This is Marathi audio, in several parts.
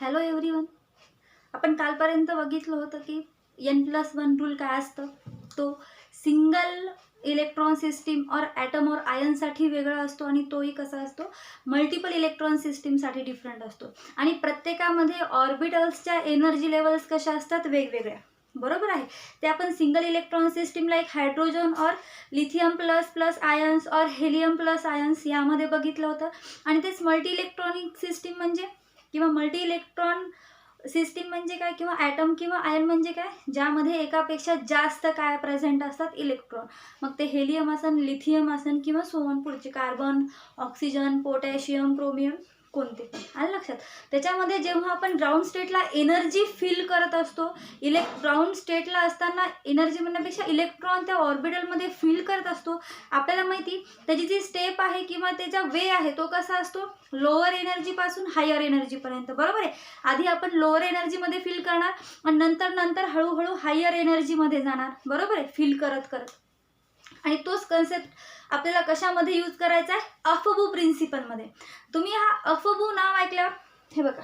Hello everyone. आपण कालपर्यंत बघितलं होतं की N+1 रूल काय असतं. तो सिंगल इलेक्ट्रॉन सिस्टीम और ॲटम और आयनसाठी वेगळा असतो आणि तोही कसा असतो, मल्टिपल इलेक्ट्रॉन सिस्टीमसाठी डिफरंट असतो. आणि प्रत्येकामध्ये ऑर्बिटल्सच्या एनर्जी लेवल्स कशा असतात, वेगवेगळ्या. बरोबर आहे. ते आपण single electron system like hydrogen और लिथियम प्लस प्लस आयन्स और हेलियम प्लस आयन्स यामध्ये बघितलं होतं. आणि तेच मल्टी इलेक्ट्रॉनिक सिस्टीम म्हणजे किंवा मल्टी इलेक्ट्रॉन सिस्टीम म्हणजे काय, किंवा ॲटम किंवा आयन म्हणजे काय, ज्यामध्ये एकापेक्षा जास्त काय प्रेझेंट असतात, इलेक्ट्रॉन. मग ते हेलियम असन, लिथियम असन किंवा सोन पुढचे कार्बन, ऑक्सिजन, पोटॅशियम, क्रोमियम कोणते पण. आलं लक्षात. त्याच्यामध्ये जेव्हा आपण ग्राउंड स्टेटला एनर्जी फील करत असतो, ग्राउंड स्टेटला असताना एनर्जी म्हणण्यापेक्षा इलेक्ट्रॉन त्या ऑर्बिटलमध्ये फील करत असतो. आपल्याला माहिती त्याची जी स्टेप आहे किंवा त्याचा वे आहे तो कसा असतो, लोअर एनर्जीपासून हायर एनर्जीपर्यंत. बरोबर आहे. आधी आपण लोअर एनर्जीमध्ये फील करणार आणि नंतर हळूहळू हायर एनर्जीमध्ये जाणार. बरोबर आहे, फील करत करत. आणि तोच कन्सेप्ट आपल्याला कशामध्ये यूज करायचा आहे, अफबू प्रिन्सिपलमध्ये. तुम्ही हा अफबू नाव ऐकल्यावर, हे बघा,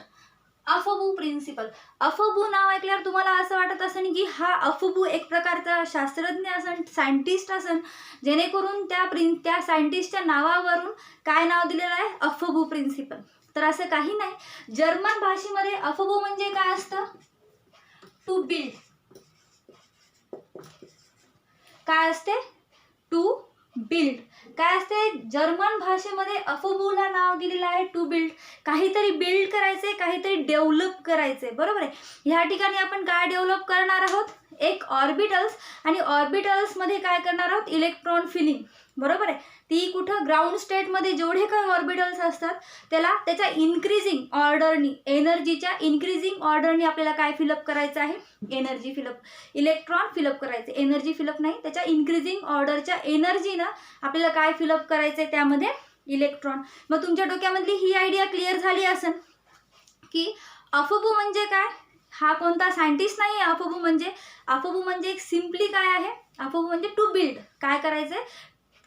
अफबू प्रिन्सिपल. अफबू नाव ऐकल्यावर तुम्हाला असं वाटत असेल की हा अफबू एक प्रकारचा शास्त्रज्ञ असन, सायंटिस्ट असन, जेणेकरून त्या सायंटिस्टच्या नावावरून काय नाव दिलेलं आहे, अफबू प्रिन्सिपल. तर असं काही नाही. जर्मन भाषेमध्ये अफबू म्हणजे काय असतं, टू बिल्ड. काय असते, टू बिल्ड. काय असते, जर्मन भाषेमध्ये अफबूला नाव दिलेलं आहे टू बिल्ड. काहीतरी बिल्ड करायचे, काहीतरी डेव्हलप करायचे. बरोबर आहे. ह्या ठिकाणी आपण काय डेव्हलप करणार आहोत, एक ऑर्बिटल्स. आणि ऑर्बिटल्समध्ये काय करणार आहोत, इलेक्ट्रॉन फिलिंग. बरोबर आहे. ती कुठं, ग्राउंड स्टेटमध्ये जेवढे काही ऑर्बिटल्स असतात त्याला त्याच्या इन्क्रीजिंग ऑर्डरनी, एनर्जीच्या इन्क्रीजिंग ऑर्डरनी आपल्याला काय फिलअप करायचं आहे, एनर्जी फिलअप, इलेक्ट्रॉन फिलअप करायचे. एनर्जी फिलअप नाही, त्याच्या इन्क्रीजिंग ऑर्डरच्या एनर्जीनं आपल्याला काय फिलअप करायचं आहे, त्यामध्ये इलेक्ट्रॉन. मग तुमच्या डोक्यामधली ही आयडिया क्लिअर झाली असेल की अफबू म्हणजे काय. हा कोणता सायंटिस्ट नाही आहे. अफबू म्हणजे एक सिम्पली काय आहे, अफबू म्हणजे टू बिल्ड. काय करायचंय,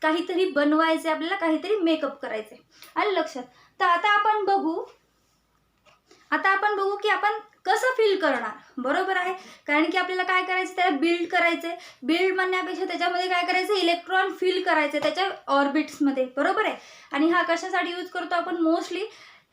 काहीतरी बनवायचे, आपल्याला काहीतरी मेकअप करायचे. आलं लक्षात. तर आता आपण बघू की आपण कसं फील करणार. बरोबर आहे. कारण की आपल्याला काय करायचं, त्याला बिल्ड करायचे. बिल्ड म्हणण्यापेक्षा त्याच्यामध्ये काय करायचं, इलेक्ट्रॉन फील करायचे त्याच्या ऑर्बिट्समध्ये. बरोबर आहे. आणि हा कशासाठी यूज करतो आपण, मोस्टली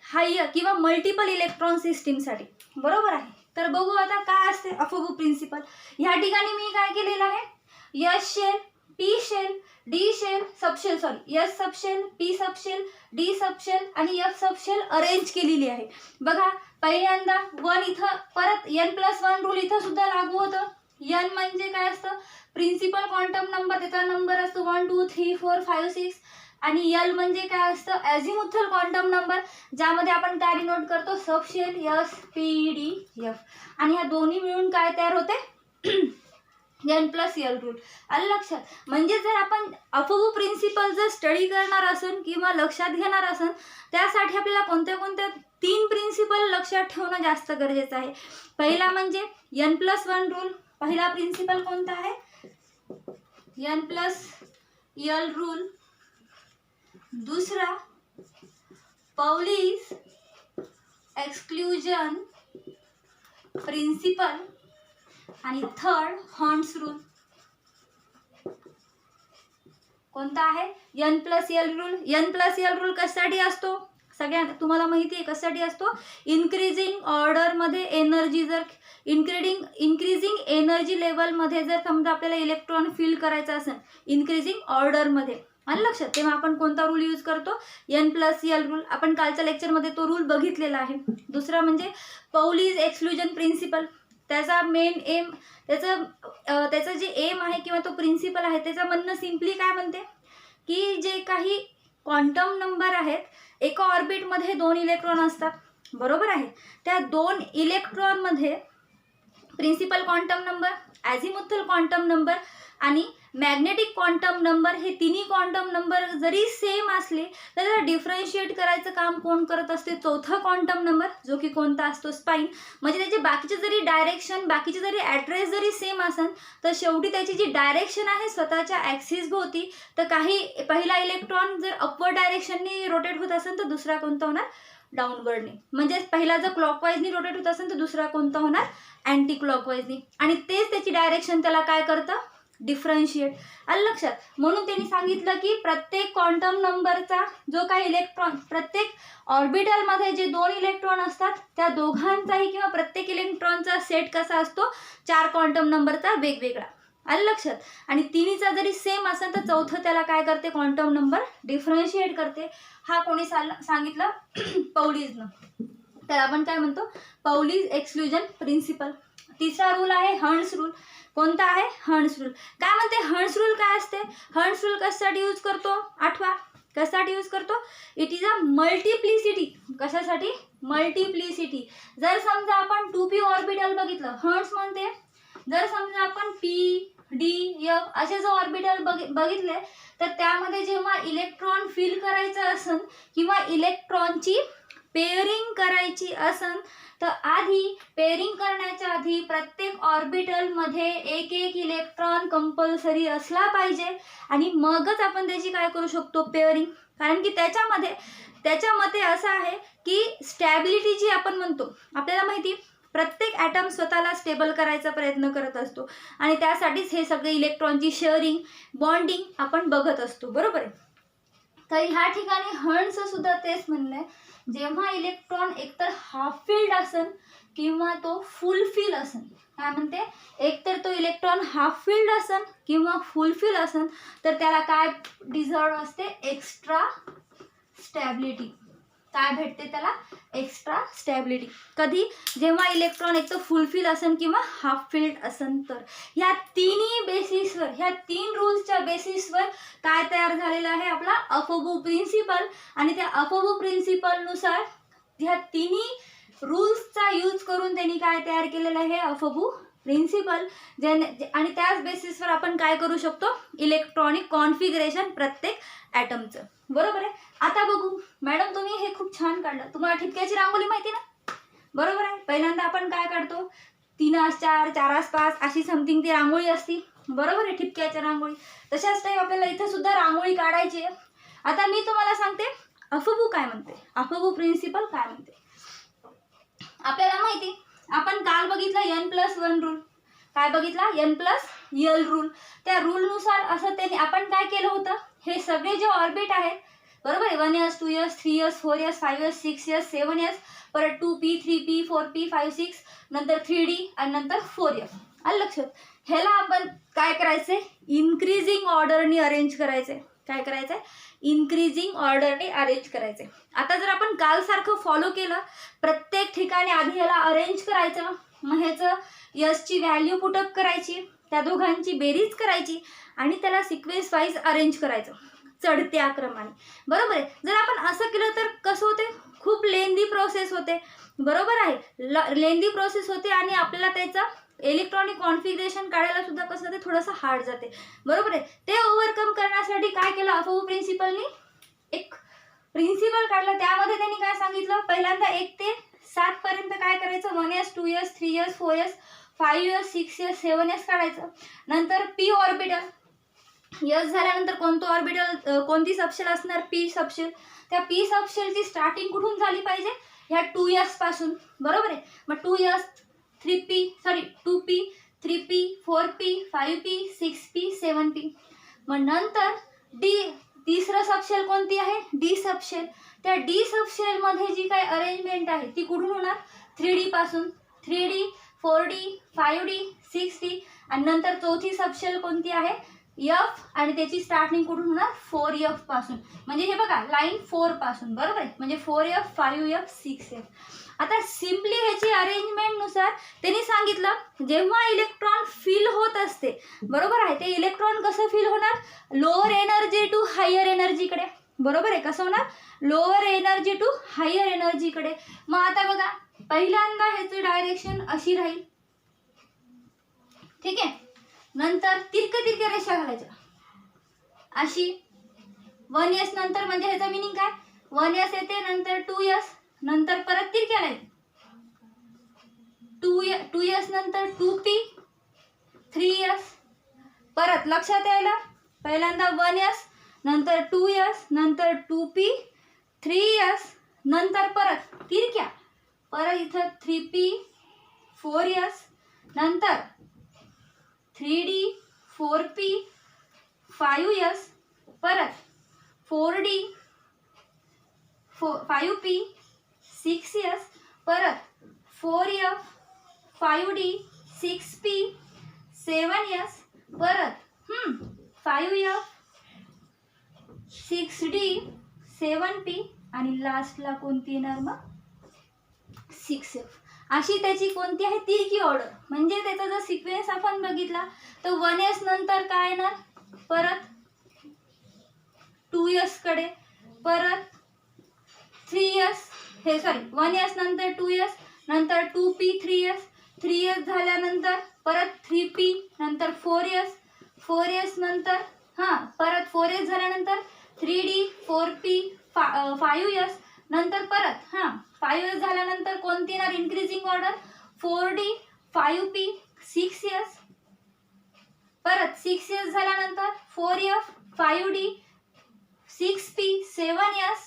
हायर किंवा मल्टिपल इलेक्ट्रॉन सिस्टीमसाठी. बरोबर आहे. तर बघू आता काय असते अफबू प्रिन्सिपल. ह्या ठिकाणी मी काय केलेलं आहे, s shell, p shell, d shell, subshell, sorry, s subshell, p subshell, d subshell आणि एफ सबशेल अरेंज केलेली आहे. बघा, पहिल्यांदा 1 इथं, परत N+1 रूल इथं सुद्धा लागू होतं. N म्हणजे काय असतं, प्रिन्सिपल क्वांटम नंबर, त्याचा नंबर असतो 1 2 3 4 5 6. आणि L म्हणजे काय असतं, ॲझिमुथल क्वांटम नंबर, ज्यामध्ये आपण काय डिनोट करतो, subshell S P D F. आणि ह्या दोन्ही मिळून काय तयार होते, N+L रूल. आलं लक्षात. म्हणजे जर आपण अफबू प्रिन्सिपल जर स्टडी करणार असेल किंवा लक्षात घेणार असेल, त्यासाठी आपल्याला कोणत्या 3 प्रिन्सिपल लक्षात ठेवणं जास्त गरजेचं आहे. पहिला म्हणजे N+1 रूल. पहिला प्रिन्सिपल कोणता आहे, N+L रूल. दुसरा पौलीज एक्सक्लुजन प्रिन्सिपल. आणि थर्ड हॉर्न्स रूल. कोणता आहे, N+L रूल. N+L रूल कशासाठी असतो, सगळ्यांना तुम्हाला माहिती आहे कशासाठी असतो. इन्क्रीजिंग ऑर्डरमध्ये एनर्जी, जर इन्क्रीजिंग एनर्जी लेवलमध्ये जर समजा आपल्याला इलेक्ट्रॉन फील करायचं असेल इन्क्रीजिंग ऑर्डरमध्ये, आलं लक्षात, तेव्हा आपण कोणता रूल यूज करतो, N+L रूल. आपण कालच्या लेक्चरमध्ये तो रूल बघितलेला आहे. दुसरा म्हणजे पौलीज एक्सक्लुजन प्रिन्सिपल. त्याचा मेन एम, त्याचं जे एम आहे किंवा तो प्रिन्सिपल आहे, त्याचं म्हणणं सिम्पली काय म्हणते की जे काही क्वांटम नंबर आहेत, एका ऑर्बिटमध्ये 2 इलेक्ट्रॉन असतात. बरोबर आहे. त्या 2 इलेक्ट्रॉनमध्ये principal quantum number, azimuthal quantum number आणि मॅग्नेटिक क्वांटम नंबर, हे तिन्ही क्वांटम नंबर जरी सेम असले तर त्याला डिफरन्शिएट करायचं काम कोण करत असते, चौथा क्वांटम नंबर, जो की कोणता असतो, स्पाइन. म्हणजे त्याचे बाकीचे जरी डायरेक्शन, बाकीचे जरी ॲड्रेस जरी सेम असेल, तर शेवटी त्याची जी डायरेक्शन आहे स्वतःच्या ॲक्सिस भोवती, तर काही पहिला इलेक्ट्रॉन जर अपवर्ड डायरेक्शननी रोटेट होत असेल तर दुसरा कोणता होणार, डाऊनवर्डने. म्हणजे पहिला जर क्लॉकवाईजनी रोटेट होत असेल तर दुसरा कोणता होणार, अँटी क्लॉकवाईजनी. आणि तेच त्याची डायरेक्शन त्याला काय करतं, डिफरन्शिएट. आलं लक्षात. म्हणून त्यांनी सांगितलं की प्रत्येक क्वांटम नंबरचा जो काही इलेक्ट्रॉन, प्रत्येक ऑर्बिटलमध्ये जे 2 इलेक्ट्रॉन असतात त्या दोघांचाही किंवा प्रत्येक इलेक्ट्रॉनचा सेट कसा असतो, 4 क्वांटम नंबरचा वेगवेगळा. आलं लक्षात. आणि तिन्हीचा जरी सेम असेल तर चौथं त्याला काय करते, क्वांटम नंबर डिफरन्शिएट करते. हा कोणी सांगितलं, पौलीजनं. तर आपण काय म्हणतो, पौलीज एक्सक्लुजन प्रिन्सिपल. तिसरा रूल आहे हर्न्स रूल. कोणता आहे, हर्न्स रूल. काय म्हणते हर्न्स रूल, काय असते, हर्न्स रूल कशासाठी यूज करतो, आठवा. कशासाठी यूज करतो, इट इज अ मल्टिप्लिसिटी. कशासाठी, मल्टिप्लिसिटी. जर समजा आपण 2p ऑर्बिटल बघितलं, हर्न्स म्हणते जर समजा आपण पी डी एफ असे जो ऑर्बिटल बघितले तर त्यामध्ये जेव्हा इलेक्ट्रॉन फिल करायचं असेल किंवा इलेक्ट्रॉनची पेअरिंग करायची असेल तर आधी पेअरिंग करण्याच्या आधी प्रत्येक ऑर्बिटलमध्ये एक इलेक्ट्रॉन कंपल्सरी असला पाहिजे आणि मगच आपण त्याची काय करू शकतो, पेअरिंग. कारण की त्याच्यामध्ये असं आहे की स्टॅबिलिटी जी आपण म्हणतो, आपल्याला माहिती प्रत्येक ॲटम स्वतःला स्टेबल करायचा प्रयत्न करत असतो आणि त्यासाठीच हे सगळे इलेक्ट्रॉनची शेअरिंग, बॉन्डिंग आपण बघत असतो, बरोबर आहे. तर ह्या ठिकाणी हर्न्सचं सुद्धा तेच म्हणणं आहे, जेव्हा इलेक्ट्रॉन एकतर हाफ फिल्ड असेल किंवा तो फुल फिल असेल. काय म्हणते, एकतर तो इलेक्ट्रॉन हाफ फिल्ड असेल किंवा फुल फिल असेल तर त्याला काय डिझर्व असते, एक्स्ट्रा स्टॅबिलिटी. काय भेटते त्याला, एक्स्ट्रा स्टॅबिलिटी. कधी, जेव्हा इलेक्ट्रॉन एक तर फुलफिल असेल किंवा हाफ फिल्ड असेल तर. ह्या तिन्ही बेसिसवर, ह्या 3 रूल्सच्या बेसिसवर काय तयार झालेलं आहे, आपला अफोबू प्रिन्सिपल. आणि त्या अफोबू प्रिन्सिपलनुसार ह्या तिन्ही रूल्सचा यूज करून त्यांनी काय तयार केलेलं आहे, अफोबू प्रिन्सिपल. आणि त्याच बेसिसवर आपण काय करू शकतो, इलेक्ट्रॉनिक कॉन्फिगरेशन प्रत्येक ॲटमचं, बरोबर आहे. आता बघू मॅडम, तुम्ही हे खूप छान काढलं. तुम्हाला ठिपक्याची रांगोळी माहिती ना, बरोबर आहे. पहिल्यांदा आपण काय काढतो, 3 4 5 अशी समथिंग ती रांगोळी असती, बरोबर आहे, ठिपक्याच्या रांगोळी. तशाच टाईप आपल्याला इथं सुद्धा रांगोळी काढायची आहे. आता मी तुम्हाला सांगते अफोबू काय म्हणते, अफोबू प्रिन्सिपल काय म्हणते. आपल्याला माहिती, आपण काल बघितलं N+1 रूल. काय बघितला, N+L रूल. त्या रूलनुसार असं त्यांनी आपण काय केलं होतं, हे सगळे जे ऑर्बिट आहेत, बरोबर आहे, 1s 2s 3s 4s 5s 6s 7s, परत 2p 3p 4p 5 6, नंतर 3d आणि नंतर 4f. आलं लक्षात. ह्याला आपण काय करायचंय, इन्क्रीजिंग ऑर्डरनी अरेंज करायचंय. काय करायचंय, इन्क्रीजिंग ऑर्डरने अरेंज करायचे. आता जर आपण कालसारखं फॉलो केलं, प्रत्येक ठिकाणी आधी याला अरेंज करायचं, मग ह्याचं यसची व्हॅल्यू पुटअप करायची, त्या दोघांची बेरीज करायची आणि त्याला सिक्वेन्स वाईज अरेंज करायचं चढत्या क्रमाने, बरोबर आहे. जर आपण असं केलं तर कसं होते, खूप लेंदी प्रोसेस होते, बरोबर आहे, लेंदी प्रोसेस होते आणि आपल्याला त्याचं इलेक्ट्रॉनिक कॉन्फिगरेशन काढायला सुद्धा कसं ते थोडंसं हार्ड जाते, बरोबर आहे. ते ओव्हरकम करण्यासाठी काय केलं, अफोबू प्रिन्सिपलनी एक प्रिन्सिपल काढला. त्यामध्ये त्यांनी काय सांगितलं, पहिल्यांदा 1 ते 7 पर्यंत काय करायचं, 1s 2s 3s 4s 5s 6s 7s काढायचं. नंतर पी ऑर्बिटल, यस झाल्यानंतर कोणतं ऑर्बिटल, कोणती सबशेल असणार, पी सबशेल. त्या पी सबशेलची स्टार्टिंग कुठून झाली पाहिजे, ह्या 2s पासून, बरोबर आहे. मग 2p 3p 4p 5p 6p 7p. मग नंतर डी, तिसरं सबशेल कोणती आहे, डी सबशेल. त्या डी सबशेलमध्ये जी काही अरेंजमेंट आहे ती कुठून होणार, 3d पासून, 3d 4d 5d 6d. आणि नंतर चौथी सबशेल कोणती आहे, एफ, आणि त्याची स्टार्टिंग कुठून होणार, 4f पासून. म्हणजे हे बघा लाईन 4 पासून, बरोबर आहे, म्हणजे 4f 5f 6f. आता सिम्पली ह्याची अरेंजमेंट नुसार त्यांनी सांगितलं, जेव्हा इलेक्ट्रॉन फिल होत असते, बरोबर आहे, ते इलेक्ट्रॉन कसं फिल होणार, लोअर एनर्जी टू हायर एनर्जीकडे, बरोबर आहे. कसं होणार, लोअर एनर्जी टू हायर एनर्जीकडे. मग आता बघा, पहिल्यांदा ह्याची डायरेक्शन अशी राहील, ठीक आहे. नंतर तिरक्या रेषा घालायच्या अशी, 1s नंतर, म्हणजे ह्याचा मिनिंग काय, 1s येते, नंतर 2s, नंतर परत तिरक्या लाईन, 2s नंतर 2p 3s, परत लक्षात यायला, पहिल्यांदा 1s नंतर 2s नंतर 2p 3s नंतर परत तिरक्या, परत इथं 3p 4s, नंतर 3d 4p 5s, परत 4d 5p 6s, परत 4f 5d 6p 7s, परत 5f 6d 7p आणि लास्टला कोणती येणार मग 6f. अशी त्याची कोणती आहे तिरकी ऑर्डर. म्हणजे त्याचा जर सिक्वेन्स आपण बघितला तर 1s नंतर काय येणार, परत 2s कडे, परत 3s, हे सॉरी 1s नंतर 2s, नंतर 2p 3s, 3s झाल्यानंतर परत 3p, नंतर 4s, 4s नंतर परत 4s झाल्यानंतर 3d 4p 5s, नंतर परत 5s झाल्यानंतर कोणती येणार increasing order 4d 5p 6s, परत 6s झाल्यानंतर 4f 5d 6p 7s,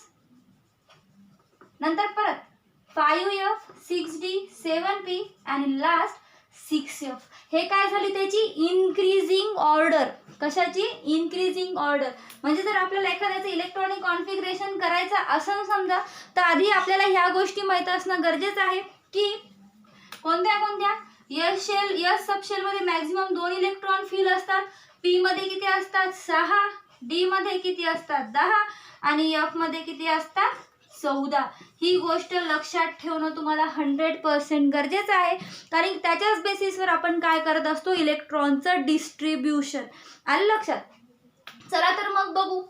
नंतर परत 5f 6d 7p आणि लास्ट 6f. हे काय झाली त्याची इन्क्रीजिंग ऑर्डर. कशाची इन्क्रीजिंग ऑर्डर. म्हणजे जर आपल्याला एखाद्याचं इलेक्ट्रॉनिक कॉन्फिगरेशन करायचं असेल समजा तर आधी आपल्याला ह्या गोष्टी माहीत असणं गरजेचं आहे की कोणत्या कोणत्या एस शेल एस सबशेल मध्ये मॅक्झिमम 2 इलेक्ट्रॉन फिल असतात, पी मध्ये किती असतात 6, डी मध्ये किती असतात 10 आणि एफ मध्ये किती असतात 14. ही गोष्ट लक्षात ठेवणं तुम्हाला 100% गरजेचं आहे, कारण त्याच्याच बेसिसवर आपण काय करत असतो इलेक्ट्रॉनचं डिस्ट्रीब्युशन. आलं लक्षात. चला तर मग बघू.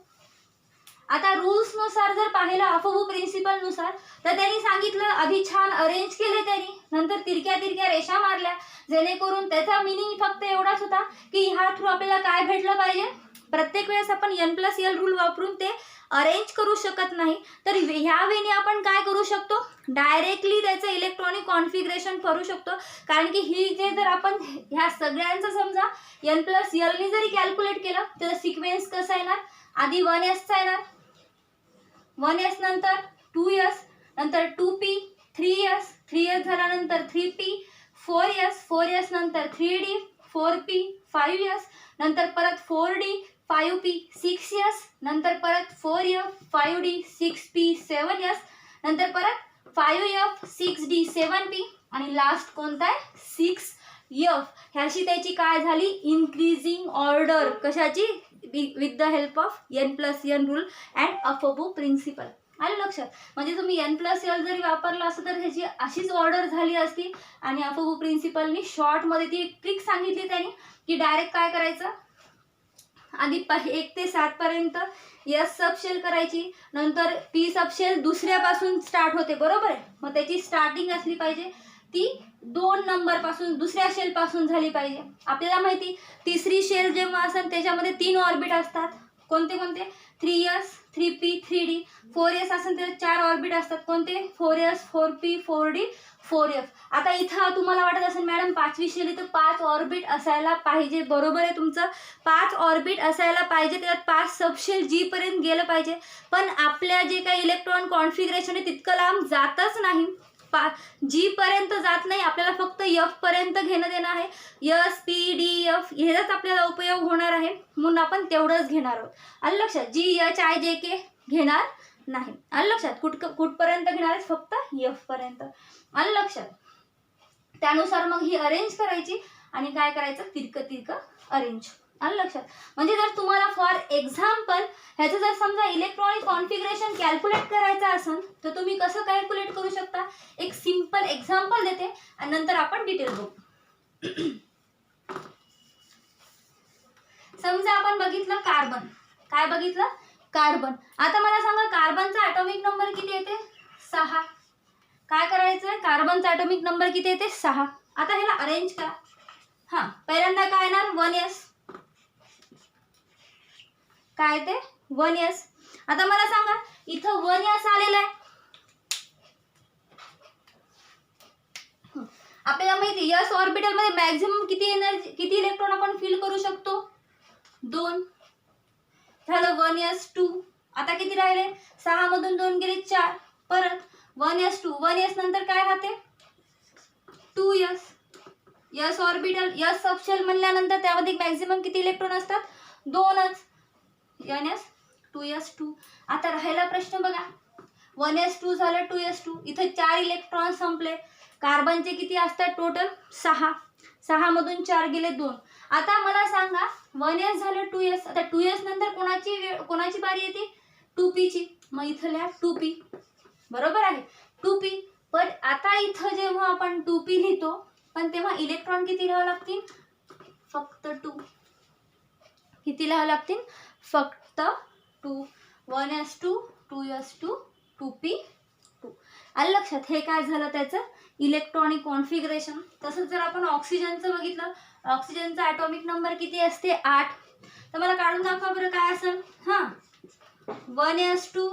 आता रूल्स नुसार जर पाहिलं अफोबो प्रिन्सिपल नुसार तर त्यांनी सांगितलं आधी छान अरेंज केले त्यांनी, नंतर तिरक्या तिरक्या रेषा मारल्या, जेणेकरून त्याचा मिनिंग फक्त एवढाच होता की ह्या थ्रू आपल्याला काय भेटलं पाहिजे. प्रत्येक वेळेस आपण n+l रूल वापरून ते अरेंज करू शकत नाही, तर ह्या वेळी आपण काय करू शकतो डायरेक्टली त्याचं इलेक्ट्रॉनिक कॉन्फिगरेशन करू शकतो. कारण की ही जे जर आपण ह्या सगळ्यांचं समजा n+l नी जरी कॅल्क्युलेट केलं तर सिक्वेन्स कसा येणार, आधी 1s चा येणार, 1s नंतर 2s, नंतर 2p 3s, 3s झाल्यानंतर 3p 4s, 4s नंतर 3d 4p 5s, नंतर परत 4d 5p 6s, नंतर परत 4f 5d 6p 7s, नंतर परत 5f 6d 7p आणि लास्ट कोणता आहे 6f. ह्याशी त्याची काय झाली इन्क्रीजिंग ऑर्डर. कशाची with the help of n+n rule and aufbau principle. आलं लक्षात. म्हणजे तुम्ही n+l जरी वापरला असतं तर ह्याची अशीच ऑर्डर झाली असती आणि अफोबो प्रिन्सिपलनी शॉर्टमध्ये ती एक ट्रिक सांगितली त्यांनी की डायरेक्ट काय करायचं, आधी 1 ते 7 पर्यंत एस सबशेल करायची, नंतर पी सबशेल दुसऱ्यापासून स्टार्ट होते बरोबर आहे. मग त्याची स्टार्टिंग असली पाहिजे ती 2 नंबर पासून दुसऱ्या शेल पासून झाली पाहिजे. आपल्याला माहिती तिसरी शेल जेव्हा असेल त्याच्यामध्ये 3 ऑर्बिट असतात. कोणते कोणते 3s 3p 3d. 4s असेल तर 4 ऑर्बिट असतात. कोणते 4s 4p 4d 4f. आता इथं तुम्हाला वाटत असेल मॅडम 5वी शेल तर 5 ऑर्बिट असायला पाहिजे. बरोबर आहे तुमचं, 5 ऑर्बिट असायला पाहिजे, त्यात 5 सबशेल जी पर्यंत गेलं पाहिजे. पण आपल्या जे काही इलेक्ट्रॉन कॉन्फिगरेशन आहे तितकं लांब जातच नाही, जी पर्यंत जात नाही. आपल्याला फक्त एफ पर्यंत घेणं देणं आहे. एस पी डी एफ ह्याचाच आपल्याला उपयोग होणार आहे म्हणून आपण तेवढंच घेणार आहोत. आलं लक्षात. जी एच आय जे के घेणार नाही. आलं लक्षात. कुठपर्यंत घेणार आहे फक्त एफ पर्यंत. आलं लक्षात. त्यानुसार मग ही अरेंज करायची आणि काय करायचं तिरकं तिरकं अरेंज. आलं लक्षात. म्हणजे जर तुम्हाला फॉर एक्झाम्पल ह्याचं जर समजा इलेक्ट्रॉनिक कॉन्फिगरेशन कॅल्क्युलेट करायचं असेल तर तुम्ही कसं कॅल्क्युलेट करू शकता. एक सिंपल एक्झाम्पल देते आणि नंतर आपण डिटेल बघू. समजा आपण बघितलं कार्बन. काय बघितलं कार्बन. आता मला सांगा कार्बनचा ॲटॉमिक नंबर किती येते 6. काय करायचं कार्बनचा ॲटॉमिक नंबर किती येते 6. आता ह्याला अरेंज करा. पहिल्यांदा काय येणार 1s. काय ते 1s. आता मला सांगा इथं 1s आलेलं आहे. आपल्याला माहिती s ऑर्बिटल मध्ये मॅक्झिमम किती एनर्जी किती इलेक्ट्रॉन आपण फिल करू शकतो 2. झालं 1s 2. आता किती राहिले 6 मधून 2 गेले 4. परत 1s2, 1s नंतर काय राहते 2s, s orbital, s subshell म्हणल्यानंतर त्यामध्ये मॅक्झिमम किती इलेक्ट्रॉन असतात 2च, ns 2s2. आता राहिला प्रश्न बघा 1s2 झालं 2s2, इथे 4 इलेक्ट्रॉन संपले. कार्बनचे किती असतात टोटल 6, 6 मधून 4 गेले 2. आता मला सांगा 1s झालं 2s, आता 2s नंतर कोणाची बारी येते 2p ची, मग इथं लिहा 2p, बरोबर आहे 2p. पण आता इथं जेव्हा आपण 2p लिहितो पण तेव्हा इलेक्ट्रॉन किती लिहावं लागतील फक्त 2. किती लिहावं लागतील फक्त 2. 1s2 2s2 2p2. आलं लक्षात. हे काय झालं त्याचं इलेक्ट्रॉनिक कॉन्फिगरेशन. तसंच जर आपण ऑक्सिजनचं बघितलं, ऑक्सिजनचा ॲटॉमिक नंबर किती असते 8. तर मला काढून दाखवा बरं काय असेल. हां 1s2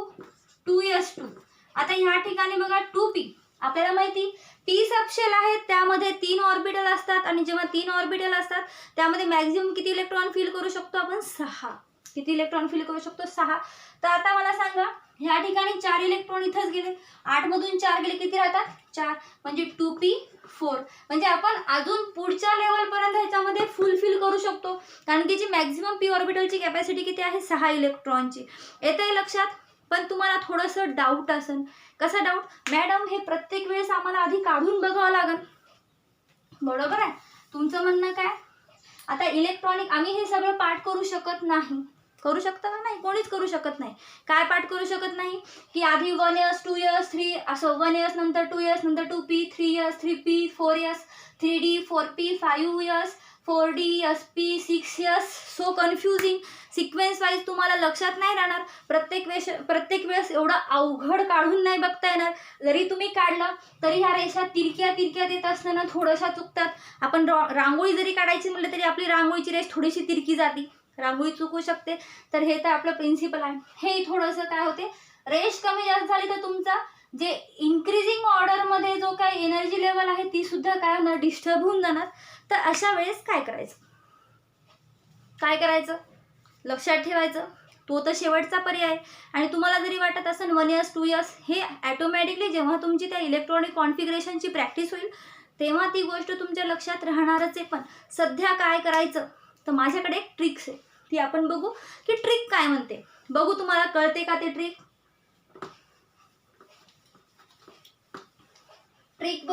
2s2. आता ह्या ठिकाणी बघा 2p, आपल्याला माहिती p सबशेल आहेत त्यामध्ये 3 ऑर्बिटल असतात आणि जेव्हा 3 ऑर्बिटल असतात त्यामध्ये मॅक्झिमम किती इलेक्ट्रॉन फिल करू शकतो आपण 6. किती इलेक्ट्रॉन फिल करू शकतो 6. तर आता मला सांगा ह्या ठिकाणी 4 इलेक्ट्रॉन इथंच गेले, 8 मधून 4 गेले किती राहतात 4, म्हणजे 2p4. म्हणजे आपण अजून पुढच्या लेवल पर्यंत ह्याच्यामध्ये फुलफिल करू शकतो कारण की जी मॅक्झिमम p ऑर्बिटलची कॅपॅसिटी किती आहे 6 इलेक्ट्रॉनची. येते लक्षात. पण तुम्हाला थोडंसं डाऊट असेल. कसा डाऊट मॅडम हे प्रत्येक वेळेस आम्हाला आधी काढून बघावं लागेल, बरोबर आहे तुमचं म्हणणं काय. आता इलेक्ट्रॉनिक आम्ही हे सगळं पाठ करू शकत नाही. करू शकता का नाही कोणीच करू शकत नाही. काय पाठ करू शकत नाही की आधी 1s 2s 3 असं 1s नंतर 2s नंतर 2p 3s 3p 4s 3d 4p 5s 4d sp 6s. So confusing. Sequence wise तुम्हाला लक्षात नाही राहणार. प्रत्येक वेळेस एवढं अवघड काढून नाही बघता येणार. जरी तुम्ही काढलं तरी ह्या रेषा तिरक्या येत असताना थोड्याशा चुकतात. आपण रांगोळी जरी काढायची म्हटलं तरी आपली रांगोळीची रेष थोडीशी तिरकी जाते, रांगोळी चुकू शकते. तर हे तर आपलं प्रिन्सिपल आहे. हे थोडंसं काय होते रेष कमी जास्त झाली तर तुमचा जे इन्क्रीजिंग ऑर्डरमध्ये जो काही एनर्जी लेवल आहे ती सुद्धा काय होणार डिस्टर्ब होऊन जाणार. तर अशा वेळेस काय करायचं लक्षात ठेवायचं. तो तर शेवटचा पर्याय. आणि तुम्हाला जरी वाटत असेल 1s 2s हे ॲटोमॅटिकली जेव्हा तुमची त्या इलेक्ट्रॉनिक कॉन्फिगरेशनची प्रॅक्टिस होईल तेव्हा ती गोष्ट तुमच्या लक्षात राहणारच आहे. पण सध्या काय करायचं तर माझ्याकडे एक ट्रिक्स आहे, ती आपण बघू की ट्रिक काय म्हणते. बघू तुम्हाला कळते का ते ट्रिक. ट्रिक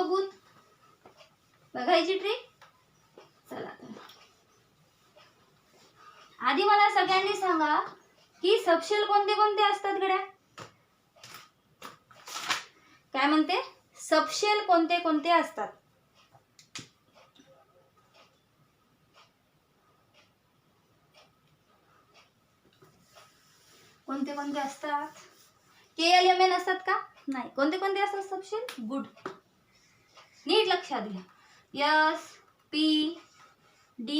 बघायची ट्रिक. चला आधी मला सगळ्यांनी सांगा की सबशेल कोणते असतात गड्या. काय म्हणते सबशेल कोणते असतात. कोणते असतात. KLMN असतात का नाही. कोणते असतात सबशेल. गुड. नीट लक्षात घ्या. S P D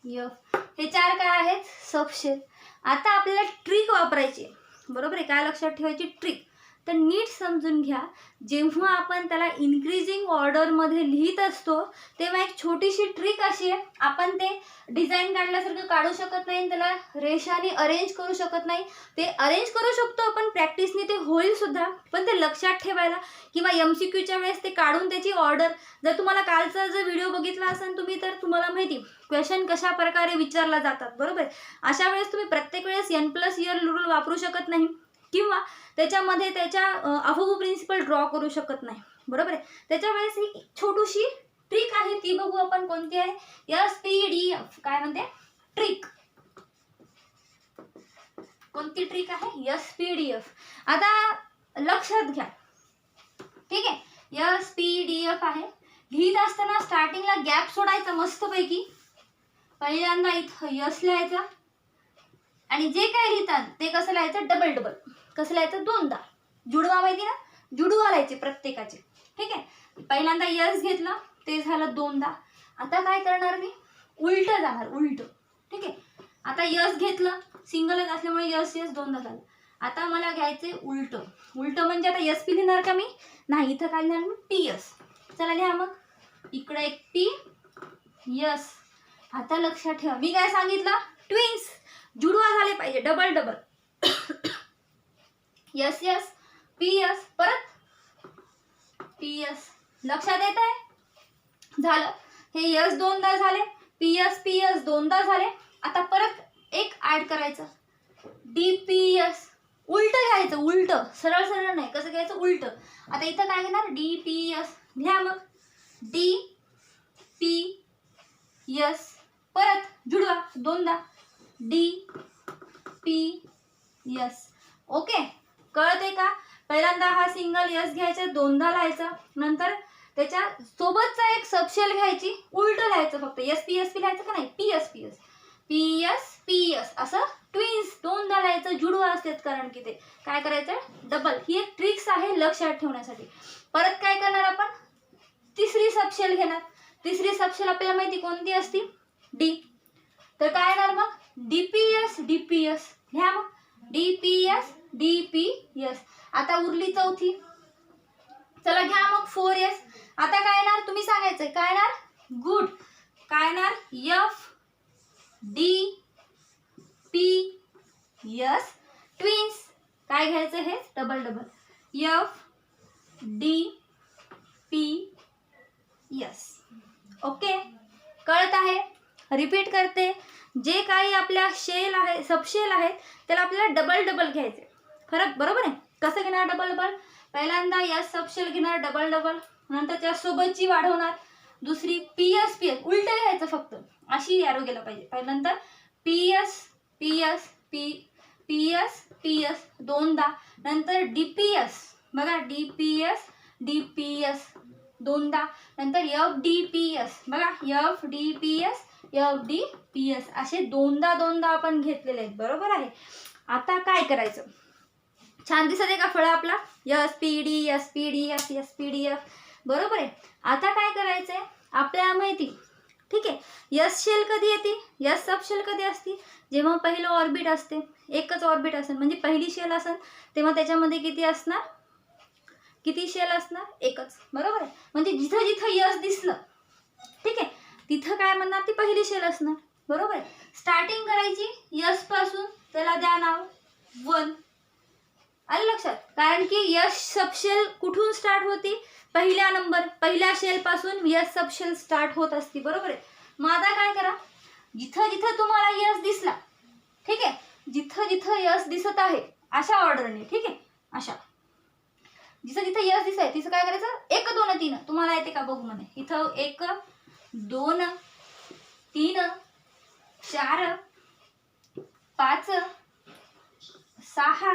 F हे 4 काय आहेत सबशेल. आता आपल्याला ट्रिक वापरायची, बरोबर आहे. काय लक्षात ठेवायची ट्रिक. तर नीट समजून घ्या. जेव्हा आपण त्याला इन्क्रीजिंग ऑर्डरमध्ये लिहित असतो तेव्हा एक छोटीशी ट्रिक अशी आहे, आपण ते डिझाईन काढल्यासारखं काढू शकत नाही, त्याला रेषाने अरेंज करू शकत नाही. ते अरेंज करू शकतो आपण प्रॅक्टिसने, ते होईल सुद्धा. पण ते लक्षात ठेवायला किंवा MCQच्या वेळेस ते काढून त्याची ऑर्डर. जर तुम्हाला कालचा जर व्हिडिओ बघितला असेल तुम्ही तर तुम्हाला माहिती क्वेश्चन कशा प्रकारे विचारला जातात, बरोबर. अशा वेळेस तुम्ही प्रत्येक वेळेस n+r रूल वापरू शकत नाही किंवा त्याच्यामध्ये त्याच्या अफोगो प्रिन्सिपल ड्रॉ करू शकत नाही, बरोबर आहे. त्याच्या वेळेस ही छोटीशी ट्रिक आहे, ती बघू आपण कोणती आहे. SPDF काय म्हणते ट्रिक. कोणती ट्रिक आहे SPDF. आता लक्षात घ्या, ठीक आहे. SPDF आहे. लिहित असताना स्टार्टिंगला गॅप सोडायचा मस्तपैकी. पहिल्यांदा इथं S लिहायचा आणि जे काय लिहितात ते कसं लिहायचं डबल. कसं लिहायचं दोनदा. जुडवा माहिती ना, जुडू घालायचे प्रत्येकाचे, ठीक आहे. पहिल्यांदा S घेतलं ते झालं दोनदा. आता काय करणार मी उलट जाणार, उलट, ठीक आहे. आता S घेतलं सिंगलच असल्यामुळे S दोनदा झालं. आता मला घ्यायचे उलट. म्हणजे आता SP लिहिणार का मी नाही, इथं काय लिहिणार मी PS. चला लिहा मग. इकडे एक P S. आता लक्षात ठेवा मी काय सांगितलं ट्विन्स जुडवा झाले पाहिजे, डबल. S PS परत PS. लक्षात येत आहे? झालं. हे S दोनदा झाले, PS दोनदा झाले. आता परत एक ऍड करायचं, DPS. उलट घ्यायचं, उलट, सरळ सरळ नाही. कसं घ्यायचं? उलट. आता इथं काय घेणार? DPS घ्या. मग DPS परत जुडवा दोनदा, DPS. ओके, कळते का? पहिल्यांदा हा सिंगल यस घ्यायचा, दोनदा लिहायचा, नंतर त्याच्या सोबतचा एक सबशेल घ्यायची, उलट लिहायचं फक्त. SPSP लिहायचं का नाही? PS असं ट्विन्स दोनदा लिहायचं, जुडवा असतात, कारण की ते काय करायचं? डबल. ही एक ट्रिक्स आहे लक्षात ठेवण्यासाठी. परत काय करणार आपण? तिसरी सबशेल घेणार. तिसरी सबशेल आपल्याला माहिती कोणती असती? D. तर काय येणार मग? DPS घ्या. मग DPS. आता उरली चौथी. चला घ्या मग 4S. आता काय येणार? तुम्ही सांगायचंय काय येणार? गुड. काय येणार? FDPS twins. काय घ्यायचं? हे डबल डबल, FDPS. ओके, कळत आहे? रिपीट करते. जे काही आपल्या शेल आहे, सबशेल आहेत, त्याला आपल्याला डबल डबल घ्यायचे. फरक बरोबर आहे? कसं घेणार डबल डबल? पहिल्यांदा यस सबशेल घेणार डबल डबल, नंतर त्यासोबतची वाढवणार, दुसरी PS उलट घ्यायचं फक्त, अशी एरो गेला पाहिजे. पहिल्यांदा PS दोनदा, नंतर DPS. बघा DPS दोनदा, नंतर FDPS. बघा FDPS असे दोनदा दोनदा आपण घेतलेले आहेत. बरोबर आहे? आता काय करायचं? छान दिसत आहे का फळ आपला? SPDF. बरोबर आहे. आता काय करायचंय? आपल्याला माहिती, ठीक आहे, यस शेल कधी येते? यस सबशेल कधी असते? जेव्हा पहिलं ऑर्बिट असते, एकच ऑर्बिट असेल, म्हणजे पहिली शेल असेल, तेव्हा त्याच्यामध्ये किती असणार? किती शेल असणार? एकच. बरोबर आहे? म्हणजे जिथं जिथं यस दिसलं, ठीक आहे, तिथं काय म्हणणार? ती पहिली शेल असणार. बरोबर आहे? स्टार्टिंग करायची यस पासून, त्याला द्या नाव 1. आलं लक्षात? कारण की यस सबशेल कुठून स्टार्ट होती? पहिल्या शेल पासून यस सबशेल स्टार्ट होत असती. बरोबर आहे? मग आता काय करा? जिथं जिथं तुम्हाला यस दिसला, ठीक आहे, जिथं जिथं यस दिसत आहे अशा ऑर्डरने, ठीक आहे, अशा जिथं जिथं यस दिसत आहे तिथं काय करायचं? 1 2 3. तुम्हाला येते का बघू म्हणे. इथं 1 2 3 4 5 6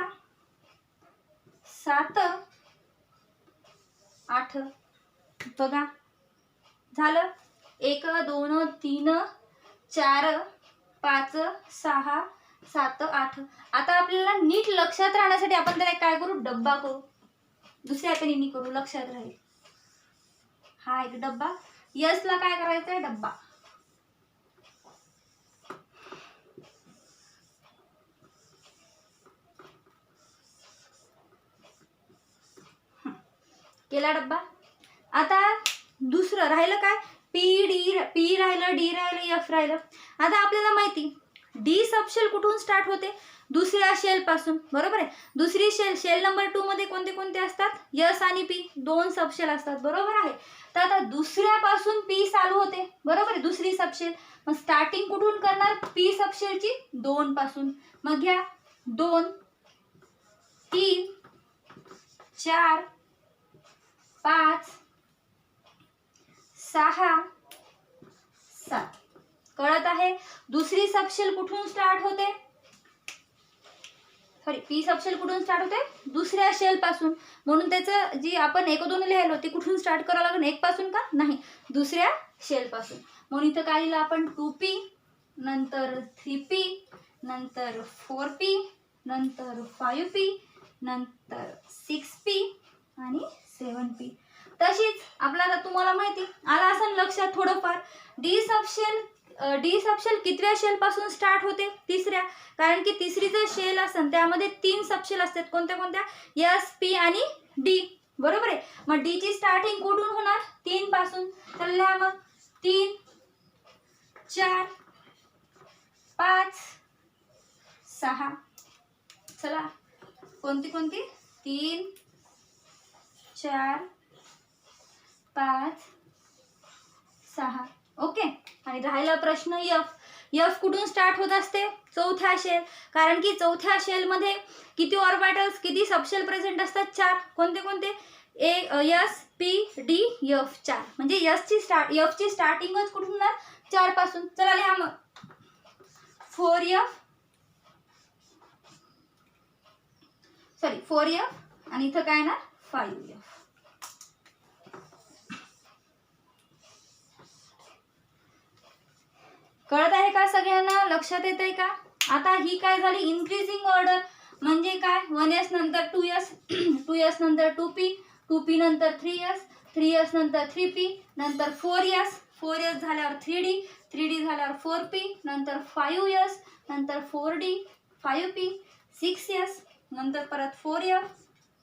7 8. बघा झालं. 1 2 3 4 5 6 7 8. आता आपल्याला नीट लक्षात राहण्यासाठी आपण त्याला काय करू? डब्बा करू. दुसऱ्या पेनीने करू, लक्षात राहील. हा एक डब्बा. यस ला काय करायचंय? डब्बा. केला डब्बा. आता दुसरं राहिलं काय? पी राहिलं, डी राहिलं, एफ राहिलं. आता आपल्याला माहिती डी सबशेल कुठून स्टार्ट होते? दुसऱ्या शेल पासून. बरोबर आहे? दुसरी शेल नंबर 2 मध्ये कोणते कोणते असतात? यस आणि पी, 2 सबशेल असतात. बरोबर आहे? तर आता दुसऱ्यापासून पी चालू होते. बरोबर आहे? दुसरी सबशेल. मग स्टार्टिंग कुठून करणार? पी सबशेलची 2 पासून. मग घ्या 2 3 4 5 6 7. कळत आहे? दुसरी सबशेल कुठून स्टार्ट होते? सॉरी, पी सबशेल कुठून स्टार्ट होते? दुसऱ्या शेल पासून. म्हणून त्याचं जी आपण 1 2 लिहायलो ती कुठून स्टार्ट करावं लागेल? 1 पासून का? नाही, दुसऱ्या शेल पासून. म्हणून इथं काय लिहिलं आपण? 2p, नंतर 3p, नंतर 4p, नंतर 5p, नंतर 6p आणि 7p. तशीच आपल्याला तुम्हाला माहिती आला असेल लक्षात थोडंफार. डी सबशेल कितव्या शेल पासून स्टार्ट होते? तिसऱ्या. कारण की तिसरी जर शेल असेल त्यामध्ये 3 सबशेल असतात. कोणत्या कोणत्या? एस, पी आणि डी. बरोबर आहे? मग डी ची स्टार्टिंग कुठून होणार? 3 पासून. तर लिहा मग 3 4 5 6. चला, कोणती कोणती? 3 4 5 6. ओके. आणि राहिला प्रश्न एफ. एफ कुठून स्टार्ट होत असते? चौथ्या शेल. कारण की चौथ्या शेलमध्ये किती ऑर्बिटल्स, किती सबशेल प्रेझेंट असतात? 4. कोणते कोणते? S P D F. 4. म्हणजे एफची स्टार्टिंगच कुठून ना? 4 पासून. चला लिहा मग. 4F आणि इथं काय ना? 5F. कळत आहे का सगळ्यांना? लक्षात येत आहे का? आता ही काय झाली? Increasing order. म्हणजे काय? 1S नंतर 2S, 2S नंतर 2P, 2P नंतर 3S, 3S नंतर 3P, नंतर 4S, 4S झाल्यावर 3D, 3D झाल्यावर 4P, नंतर 5S, नंतर 4D, 5P, 6S, नंतर परत 4F.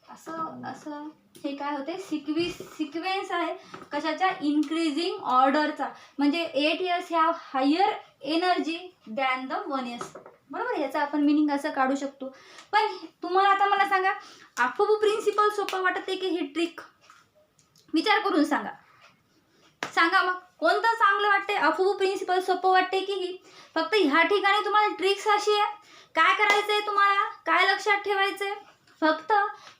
असं हे काय होते? सिक्वेन्स आहे कशाच्या? इन्क्रीजिंग ऑर्डरचा. म्हणजे 8S have higher energy than the 1S. बरोबर. याचा आपण मिनिंग असं काढू शकतो. पण तुम्हाला आता मला सांगा, अफबू प्रिन्सिपल सोपं वाटते की ही ट्रिक? विचार करून सांगा. सांगा मग कोणतं चांगलं वाटते? अफबू प्रिन्सिपल सोपं वाटते की ही? फक्त ह्या ठिकाणी तुम्हाला ट्रिक्स अशी आहे. काय करायचंय तुम्हाला? काय लक्षात ठेवायचंय? फक्त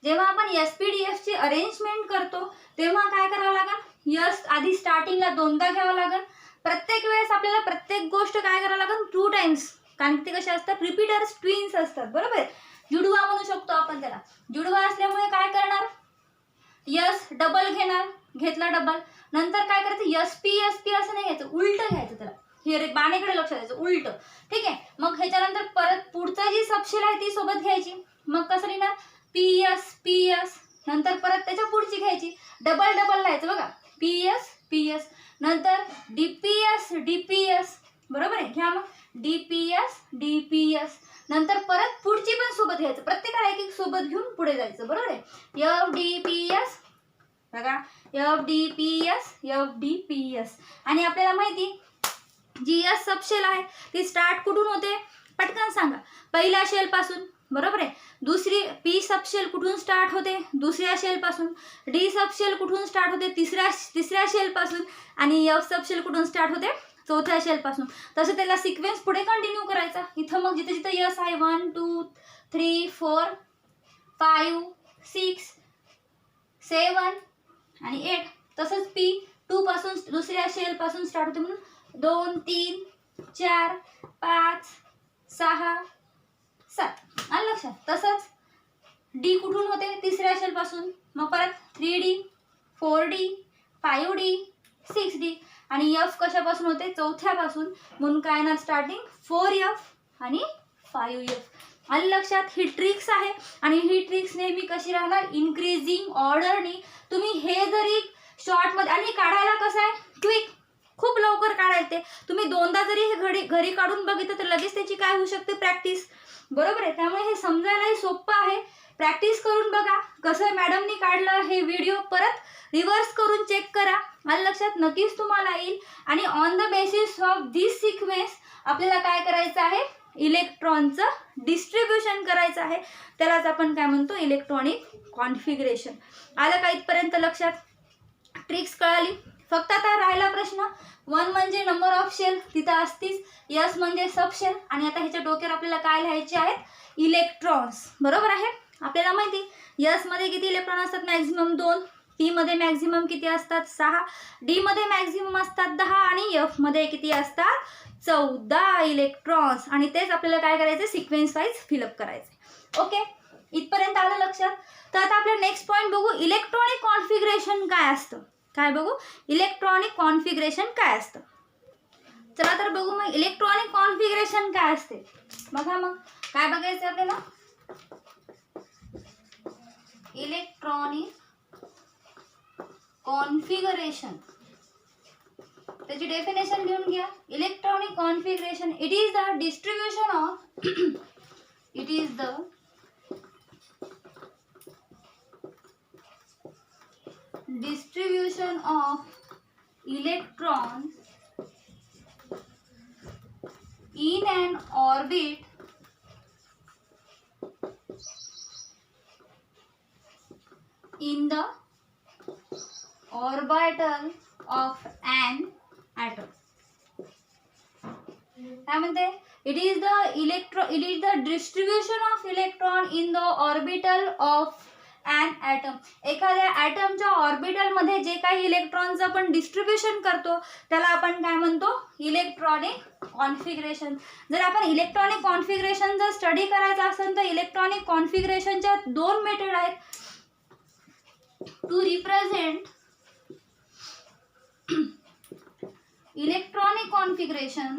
जेव्हा आपण SPDF ची अरेंजमेंट करतो तेव्हा काय करावं लागेल? यस आधी स्टार्टिंगला 2दा घ्यावं लागेल. प्रत्येक वेळेस आपल्याला प्रत्येक गोष्ट काय करावं लागेल? 2 टाइम्स. कारण ते कसे असतात? रिपीटर्स, ट्विन्स असतात. बरोबर. जुडवा म्हणू शकतो आपण त्याला. जुडवा असल्यामुळे काय करणार? यस डबल घेणार. घेतला डबल. नंतर काय करायचं? SP असं नाही घ्यायचं, उलट घ्यायचं त्याला. हे बाणेकडे लक्ष द्यायचं, उलट. ठीक आहे. मग ह्याच्यानंतर परत पुढचा जी सबशेल आहे ती सोबत घ्यायची. मग कसं लिहिणार? PS. नंतर परत त्याच्या पुढची घ्यायची. डबल लिहायचं बघा. PS. नंतर DPS. बरोबर आहे. घ्या मग. DPS. नंतर परत पुढची पण सोबत घ्यायचं. प्रत्येकाला एक सोबत घेऊन पुढे जायचं. बरोबर आहे. FDPS बघा. FDPS. आणि आपल्याला माहिती जी एस सबशेल आहे ती स्टार्ट कुठून होते? पटकन सांगा. पहिल्या शेल पासून. बरोबर आहे. दुसरी पी सबशेल कुठून स्टार्ट होते? दुसऱ्या शेल पासून. डी सबशेल कुठून स्टार्ट होते? तिसऱ्या शेल पासून. आणि एफ सबशेल कुठून स्टार्ट होते? चौथ्या शेल पासून. तसं त्याला सिक्वेन्स पुढे कंटिन्यू करायचा. इथं मग जिथे जिथे यस आहे 1 2 3 4 5 6 7 आणि 8. तसंच पी 2 पासून दुसऱ्या शेल पासून स्टार्ट होते म्हणून 2 3 4 5 6 7. आलं लक्षात? तसंच डी कुठून होते? तिसऱ्या शेल पासून. मग परत 3D 4D 5D 6D. आणि एफ कशापासून होते? चौथ्यापासून. म्हणून काय येणार स्टार्टिंग? 4F आणि 5F. आलं लक्षात? ही ट्रिक्स आहे. आणि ही ट्रिक्स नेहमी कशी राहणार? इन्क्रीजिंग ऑर्डरनी. तुम्ही हे जरी शॉर्टमध्ये आणि काढायला कसं आहे? क्विक. खूप लवकर काढायचे. तुम्ही 2दा जरी हे घरी काढून बघितलं तर लगेच त्याची काय होऊ शकते? प्रॅक्टिस. बरोबर आहे. त्यामुळे हे समजायलाही सोपं आहे. प्रॅक्टिस करून बघा. कसं मॅडमनी काढलं हे व्हिडिओ परत रिव्हर्स करून चेक करा. आलं लक्षात? नक्कीच तुम्हाला येईल. आणि on the basis of this sequence आपल्याला काय करायचं आहे? इलेक्ट्रॉनचं डिस्ट्रीब्युशन करायचं आहे. त्यालाच आपण काय म्हणतो? Electronic configuration. आलं का इथपर्यंत लक्षात? ट्रिक्स कळाली. फक्त आता राहिला प्रश्न. 1 म्हणजे नंबर ऑफ शेल, तिथं असतीच. एस म्हणजे सबशेल. आणि आता ह्याच्या डोक्यावर आपल्याला काय लिहायचे आहेत? इलेक्ट्रॉन्स. बरोबर आहे. आपल्याला माहिती एस मध्ये किती इलेक्ट्रॉन असतात? मॅक्झिमम 2. पी मध्ये मॅक्झिमम किती असतात? 6. डी मध्ये मॅक्झिमम असतात 10. आणि एफ मध्ये किती असतात? 14 इलेक्ट्रॉन्स. आणि तेच आपल्याला काय करायचं? सिक्वेन्स वाईज फिलअप करायचं. ओके. इथपर्यंत आलं लक्षात? तर आता आपल्या नेक्स्ट पॉईंट बघू. इलेक्ट्रॉनिक कॉन्फिगरेशन काय असतं? काय बघू? इलेक्ट्रॉनिक कॉन्फिगरेशन काय असतं? चला तर बघू मग इलेक्ट्रॉनिक कॉन्फिगरेशन काय असते. बघा मग काय बघायचं आपल्याला? Electronic configuration. त्याची डेफिनेशन लिहून घ्या. Electronic configuration it is the distribution of distribution of electrons in an orbit in the orbital of an atom. काय म्हणते? It is the distribution of electron in the orbital of an atom. एखाद्या ॲटमच्या ऑर्बिटल मध्ये जे काही इलेक्ट्रॉनचं आपण डिस्ट्रीब्युशन करतो त्याला आपण काय म्हणतो? Electronic configuration. जर आपण इलेक्ट्रॉनिक कॉन्फिगरेशन जर स्टडी करायचं असेल तर इलेक्ट्रॉनिक कॉन्फिगरेशनच्या दोन मेथड आहेत to represent electronic configuration.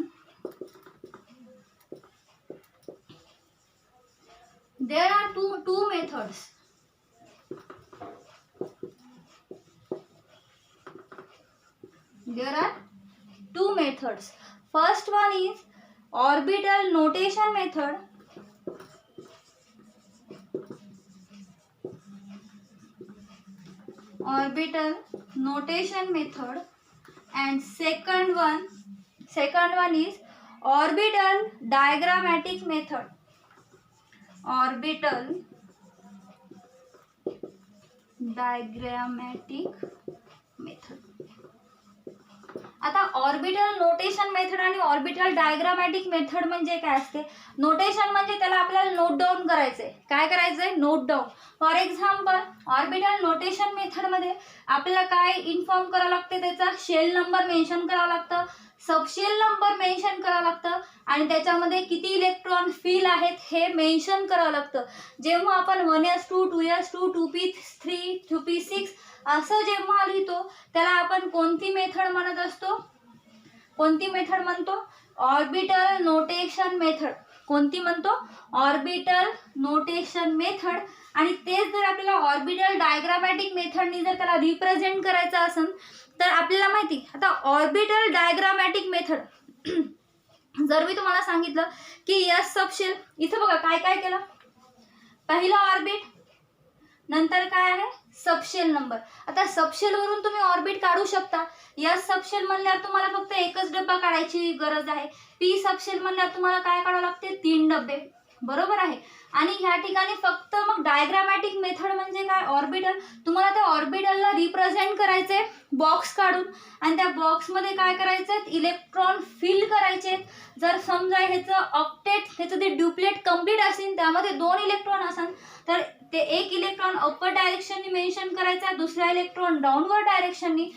There are two methods. There are two methods. First one is orbital notation method. Orbital notation method. And second one is orbital diagrammatic method. Orbital diagrammatic method. आता ऑर्बिटल नोटेशन मेथड आणि ऑर्बिटल डायग्रामॅटिक मेथड म्हणजे काय असते? नोटेशन म्हणजे त्याला आपल्याला नोट डाऊन करायचंय. काय करायचंय? Note down. For example orbital notation method मध्ये आपल्याला काय इन्फॉर्म करावं लागते? त्याचा शेल नंबर मेन्शन करावं लागतं, सबशेल नंबर मेन्शन करावं लागतं आणि त्याच्यामध्ये किती इलेक्ट्रॉन फिल आहेत हे मेन्शन करावं लागतं. जेव्हा आपण 1s2 2s2 2p3 2p6 असं जेव्हा लिहितो त्याला आपण कोणती मेथड म्हणत असतो? कोणती मेथड म्हणतो? Orbital notation method. कोणती म्हणतो? Orbital notation method. आणि तेच जर आपल्याला ऑर्बिटल डायग्रामॅटिक मेथडनी जर त्याला रिप्रेझेंट करायचं असेल तर आपल्याला माहिती आता ऑर्बिटल डायग्रामॅटिक मेथड जर मी तुम्हाला सांगितलं की एस सबशेल, इथं बघा काय काय केलं? पहिलं ऑर्बिट, नंतर काय आहे? Subshell number. आता सबशेल वरून तुम्ही ऑर्बिट काढू शकता. एस सबशेल म्हणल्यावर तुम्हाला फक्त एकच डब्बा काढायची गरज आहे. पी सबशेल म्हणल्यावर तुम्हाला काय काढावं लागते? 3 डब्बे. बरोबर आहे. आणि ह्या ठिकाणी फक्त मग डायग्रामॅटिक मेथड म्हणजे काय? ऑर्बिटल. तुम्हाला त्या ऑर्बिटलला रिप्रेझेंट करायचे बॉक्स काढून आणि त्या बॉक्समध्ये काय करायचे? इलेक्ट्रॉन फिल करायचे. जर समजा ह्याचं ऑक्टेट, ह्याचं ते ड्युप्लेट कंप्लीट असेल, त्यामध्ये 2 इलेक्ट्रॉन असेल तर ते एक इलेक्ट्रॉन अपर डायरेक्शननी मेन्शन करायचा, दुसरा इलेक्ट्रॉन डाऊनवर्ड डायरेक्शननी.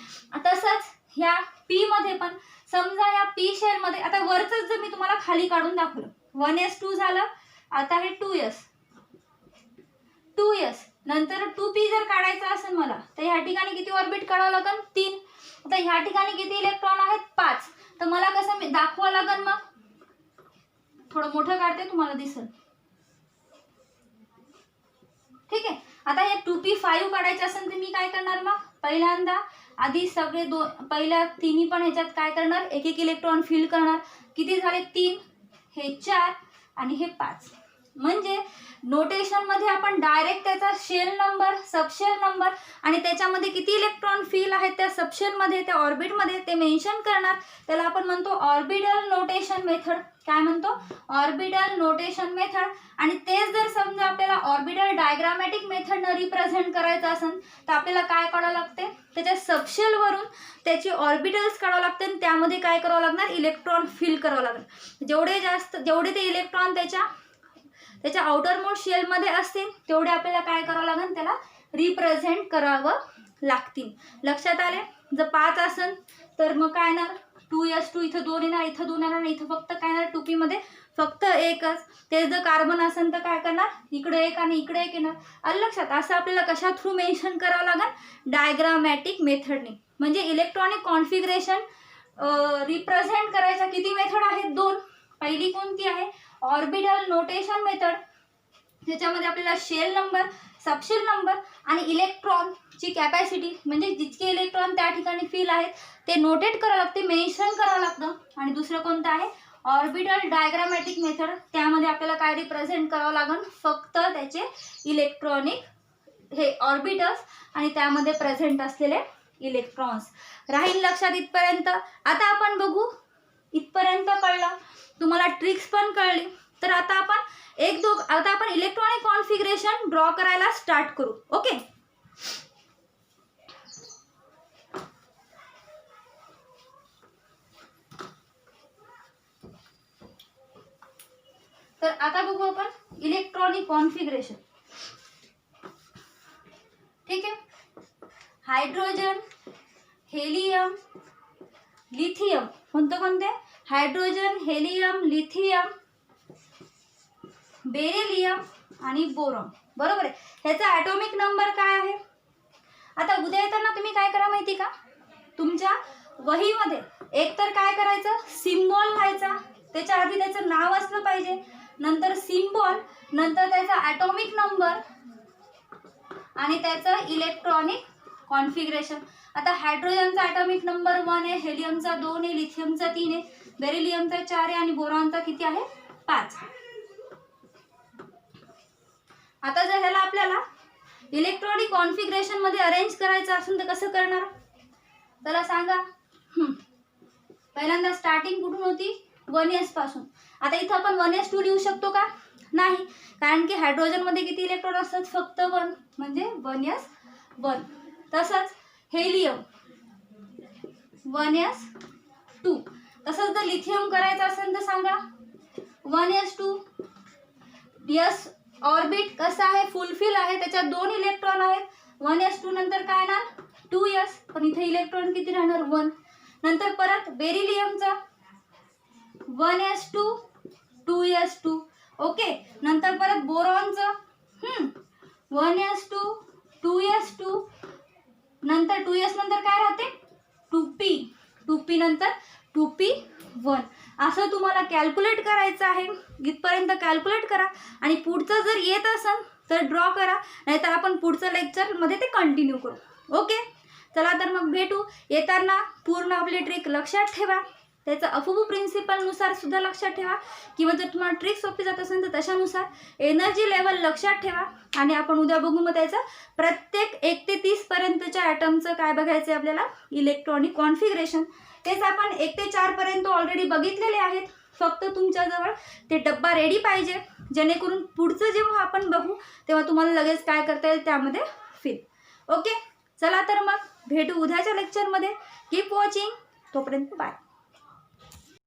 तसंच ह्या पी मध्ये पण समजा या पी शेल मध्ये आता वरच जर मी तुम्हाला खाली काढून दाखवलं 1s2 झालं, आता हे 2s नंतर 2p जर काढायचं असेल मला तर ह्या ठिकाणी किती ऑर्बिट काढावं लागेल? 3. आता ह्या ठिकाणी किती इलेक्ट्रॉन आहेत? 5. तर मला कसं दाखवावं लागेल? मग थोडं मोठं काढते तुम्हाला दिसेल. ठीक आहे. आता हे 2p5 काढायचे असेल तर मी काय करणार? मग पहिल्यांदा आधी सगळे पहिल्या तिन्ही पण ह्याच्यात काय करणार? एक एक इलेक्ट्रॉन फिल करणार. किती झाले? 3, हे 4 आणि हे 5. म्हणजे नोटेशन मध्ये आपण डायरेक्ट त्याचा शेल नंबर, सबशेल नंबर आणि त्याच्यामध्ये किती इलेक्ट्रॉन फिल आहेत त्या सबशेल मध्ये, त्या ऑर्बिट मध्ये ते मेन्शन करणार. त्याला आपण म्हणतो ऑर्बिटल नोटेशन मेथड. काय म्हणतो? Orbital notation method. आणि तेच जर समजा आपल्याला ऑर्बिटल डायग्रामॅटिक मेथडनं रिप्रेझेंट करायचं असेल तर आपल्याला काय करावं लागते? त्याच्या सबशेल वरून त्याची ऑर्बिटल्स काढावं लागते आणि त्यामध्ये काय करावं लागणार? इलेक्ट्रॉन फिल करावं लागणार. जेवढे ते इलेक्ट्रॉन त्याच्या आउटर मोस्ट शेल मध्ये असतील तेवढे आपल्याला काय करावं लागेल? त्याला रिप्रेझेंट करावं लागतील. लक्षात आले? जर 5 असेल तर मग काय येणार? 2s2 इथं 2 येणार, इथं 2 येणार, इथं फक्त काय येणार? 2p मध्ये फक्त एकच. ते जर कार्बन असेल तर काय करणार? इकडे एक आणि इकडे एक येणार. आलं लक्षात? असं आपल्याला कशा थ्रू मेन्शन करावं लागेल? डायग्रामॅटिक मेथडने. म्हणजे इलेक्ट्रॉनिक कॉन्फिगरेशन रिप्रेझेंट करायच्या किती मेथड आहेत? 2. पहिली कोणती आहे? Orbital notation method. त्याच्यामध्ये आपल्याला शेल नंबर, सबशेल नंबर आणि इलेक्ट्रॉनची कॅपॅसिटी म्हणजे जितके इलेक्ट्रॉन त्या ठिकाणी फिल आहेत ते नोटेट करावं लागते, मेन्शन करावं लागतं. आणि दुसरं कोणतं आहे? Orbital diagrammatic method. त्यामध्ये आपल्याला काय रिप्रेझेंट करावं लागेल? फक्त त्याचे इलेक्ट्रॉनिक हे ऑर्बिटल्स आणि त्यामध्ये प्रेझेंट असलेले इलेक्ट्रॉन्स. राहील लक्षात इथपर्यंत? आता आपण बघू. इथपर्यंत कळलं, तुम्हाला ट्रिक्स पण कळली. तर आता आपण इलेक्ट्रॉनिक कॉन्फिगरेशन ड्रॉ करायला स्टार्ट करू. ओके. आता बघू आपण इलेक्ट्रॉनिक कॉन्फिगरेशन. ठीक आहे. Hydrogen, helium, lithium. कोणते? हायड्रोजन, हेलियम, लिथियम, बेरिलियम आणि बोरॉन. बरोबर आहे. ह्याचा ॲटॉमिक नंबर काय आहे? आता उद्या येताना तुम्ही काय करा माहिती का, तुमच्या वहीमध्ये एकतर काय करायचं, सिम्बॉल लिहायचा. त्याच्या आधी त्याचं नाव असलं पाहिजे, नंतर सिम्बॉल, नंतर त्याचा ॲटॉमिक नंबर आणि त्याचं इलेक्ट्रॉनिक कॉन्फिगरेशन. आता हायड्रोजनचा ॲटॉमिक नंबर 1 आहे, हेलियमचा 2 आहे, लिथियमचा 3 आहे, बेरिलियमचा 4 आहे आणि बोरॉनचा किती आहे? 5. आता जर ह्याला आपल्याला इलेक्ट्रॉनिक कॉन्फिगरेशन मध्ये अरेंज करायचं असेल तर कसं करणार? चला सांगा. पहिल्यांदा स्टार्टिंग कुठून होती? 1s पासून. आता इथं आपण 1s2 लिहू शकतो का? नाही, कारण की हायड्रोजन मध्ये किती इलेक्ट्रॉन असतात? फक्त 1, म्हणजे 1s1. तसंच हेलियम 1s2. तसंच जर लिथियम करायचं असेल तर सांगा 1s2. यस ऑर्बिट कसं आहे? फुलफिल आहे, त्याच्यात 2 इलेक्ट्रॉन आहेत. 1s2 नंतर काय ना 2s, पण इथे इलेक्ट्रॉन किती राहणार? 1. नंतर परत बेरिलियमचा 1s2 2s2. ओके. नंतर परत बोरॉनचं 1s2 2s2. नंतर 2s नंतर काय राहते? 2p नंतर 2p1. असं तुम्हाला कॅल्क्युलेट करायचं आहे. इथपर्यंत कॅल्क्युलेट करा आणि पुढचं जर येत असेल तर ड्रॉ करा, नाहीतर आपण पुढचं लेक्चरमध्ये ते कंटिन्यू करू. ओके. चला तर मग भेटू. येताना पूर्ण आपली ट्रिक लक्षात ठेवा, त्याचं अफुबू प्रिन्सिपलनुसार सुद्धा लक्षात ठेवा, किंवा जर तुम्हाला ट्रिक सोपी जात असेल तर तशानुसार एनर्जी लेवल लक्षात ठेवा. आणि आपण उद्या बघू मग त्याचं प्रत्येक 1 ते 30 पर्यंतच्या ॲटमचं काय बघायचं आहे आपल्याला? Electronic configuration. तेच आपण 1 ते 4 पर्यंत ऑलरेडी बघितलेले आहेत. फक्त तुमच्याजवळ ते डब्बा रेडी पाहिजे, जेणेकरून पुढचं जेव्हा आपण बघू तेव्हा तुम्हाला लगेच काय करता येईल त्यामध्ये फिल. ओके. चला तर मग भेटू उद्याच्या लेक्चरमध्ये. Keep watching. तोपर्यंत बाय.